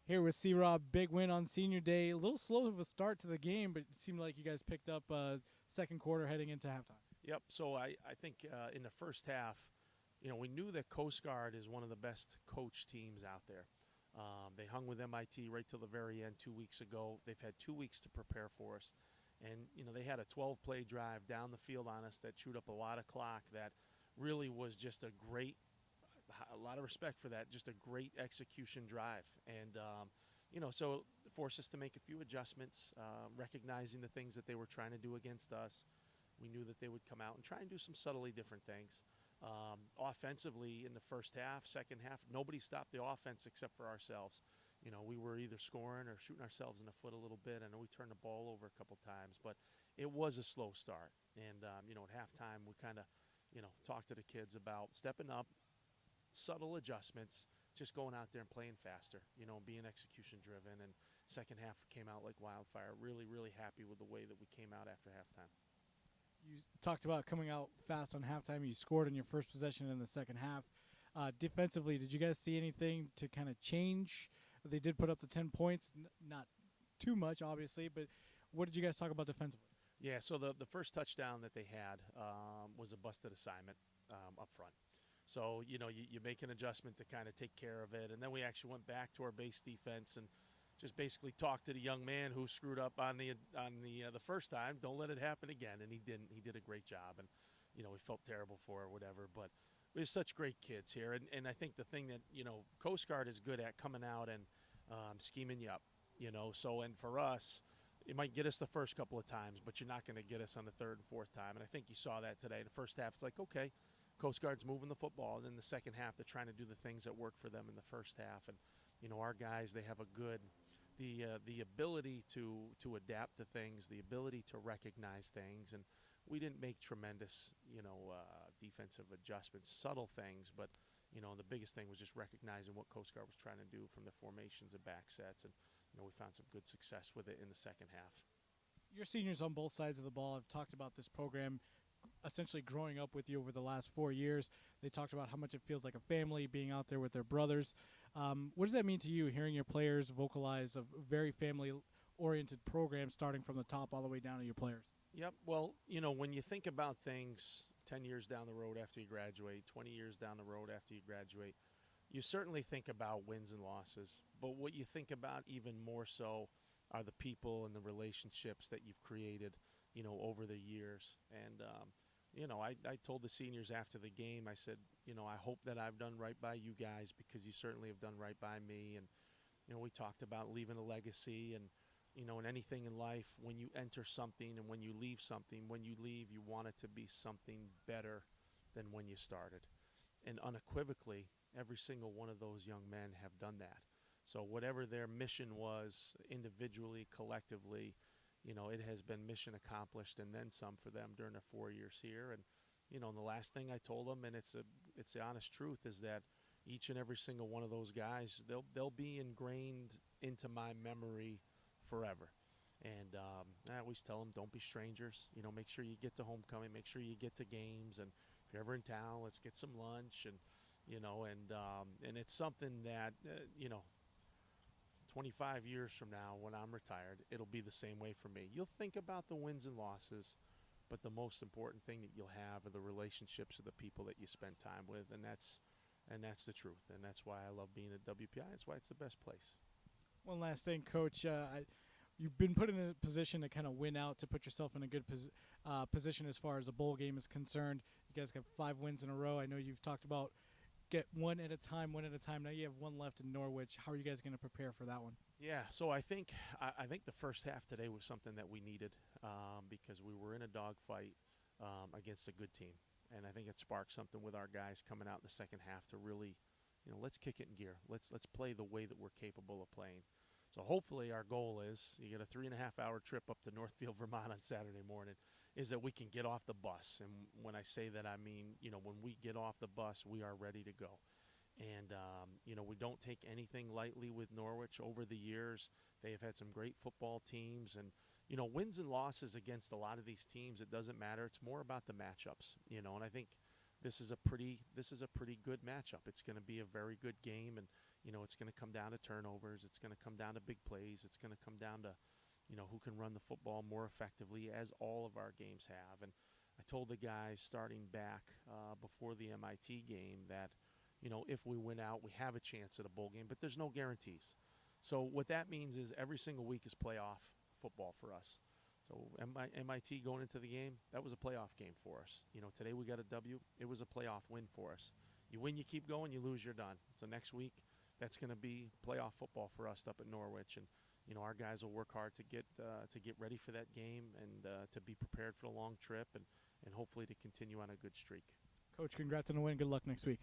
Here with C-Rob, big win on senior day. A little slow of a start to the game, but it seemed like you guys picked up second quarter heading into halftime. Yep. So I think in the first half, we knew that Coast Guard is one of the best coach teams out there. They hung with MIT right till the very end 2 weeks ago. They've had 2 weeks to prepare for us. And, they had a 12-play drive down the field on us that chewed up a lot of clock that really was just a lot of respect for that, just a great execution drive. And, so it forced us to make a few adjustments, recognizing the things that they were trying to do against us. We knew that they would come out and try and do some subtly different things. Offensively, in the first half, second half, nobody stopped the offense except for ourselves. We were either scoring or shooting ourselves in the foot a little bit. I know we turned the ball over a couple times, but it was a slow start. And, at halftime, we kind of, talked to the kids about stepping up, subtle adjustments, just going out there and playing faster, being execution driven. And second half came out like wildfire. Really, really happy with the way that we came out after halftime. You talked about coming out fast on halftime. You scored in your first possession in the second half. Defensively, did you guys see anything to kind of change? They did put up the 10 points, not too much, obviously, but what did you guys talk about defensively? Yeah, so the first touchdown that they had was a busted assignment up front. So, you make an adjustment to kind of take care of it. And then we actually went back to our base defense and just basically talked to the young man who screwed up on the first time. Don't let it happen again. And he didn't. He did a great job. And, we felt terrible for it or whatever. But we have such great kids here. And I think the thing that, Coast Guard is good at coming out and scheming you up, So, and for us, it might get us the first couple of times, but you're not going to get us on the third and fourth time. And I think you saw that today. The first half, it's like, okay, Coast Guard's moving the football. And then the second half, they're trying to do the things that work for them in the first half. And, our guys, they have the ability to adapt to things, the ability to recognize things. And we didn't make tremendous, defensive adjustments, subtle things. But, the biggest thing was just recognizing what Coast Guard was trying to do from the formations and back sets. And, we found some good success with it in the second half. Your seniors on both sides of the ball have talked about this program essentially growing up with you over the last 4 years. They talked about how much it feels like a family being out there with their brothers. What does that mean to you, hearing your players vocalize a very family-oriented program starting from the top all the way down to your players? Yep. Well, when you think about things 10 years down the road after you graduate, 20 years down the road after you graduate, you certainly think about wins and losses. But what you think about even more so are the people and the relationships that you've created, over the years. And, I told the seniors after the game, I said, I hope that I've done right by you guys because you certainly have done right by me. And, we talked about leaving a legacy and, in anything in life, when you enter something and when you leave something, when you leave, you want it to be something better than when you started. And unequivocally, every single one of those young men have done that. So whatever their mission was individually, collectively, it has been mission accomplished and then some for them during their 4 years here. And, and the last thing I told them, and it's the honest truth, is that each and every single one of those guys, they'll be ingrained into my memory forever. And I always tell them, don't be strangers. Make sure you get to homecoming, make sure you get to games, and if you're ever in town, let's get some lunch. And and it's something that 25 years from now, when I'm retired, it'll be the same way for me. You'll think about the wins and losses, but the most important thing that you'll have are the relationships of the people that you spend time with, and that's the truth. And that's why I love being at WPI. That's why it's the best place. One last thing, Coach. You've been put in a position to kind of win out, to put yourself in a good position as far as a bowl game is concerned. You guys got 5 wins in a row. I know you've talked about get one at a time. Now you have one left in Norwich. How are you guys going to prepare for that one? Yeah, so I think the first half today was something that we needed because we were in a dogfight against a good team. And I think it sparked something with our guys coming out in the second half to really, let's kick it in gear. Let's play the way that we're capable of playing. So hopefully our goal is, you get a 3.5-hour trip up to Northfield, Vermont on Saturday morning, is that we can get off the bus. And when I say that, I mean, when we get off the bus, we are ready to go. And, we don't take anything lightly with Norwich. Over the years, they have had some great football teams. And, wins and losses against a lot of these teams, it doesn't matter. It's more about the matchups, and I think this is a pretty good matchup. It's going to be a very good game. And, It's going to come down to turnovers. It's going to come down to big plays. It's going to come down to, who can run the football more effectively, as all of our games have. And I told the guys starting back before the MIT game that, if we win out, we have a chance at a bowl game, but there's no guarantees. So what that means is every single week is playoff football for us. So MIT going into the game, that was a playoff game for us. Today we got a W. It was a playoff win for us. You win, you keep going. You lose, you're done. So next week, that's going to be playoff football for us up at Norwich, and our guys will work hard to get ready for that game and to be prepared for the long trip and hopefully to continue on a good streak. Coach, congrats on the win. Good luck next week.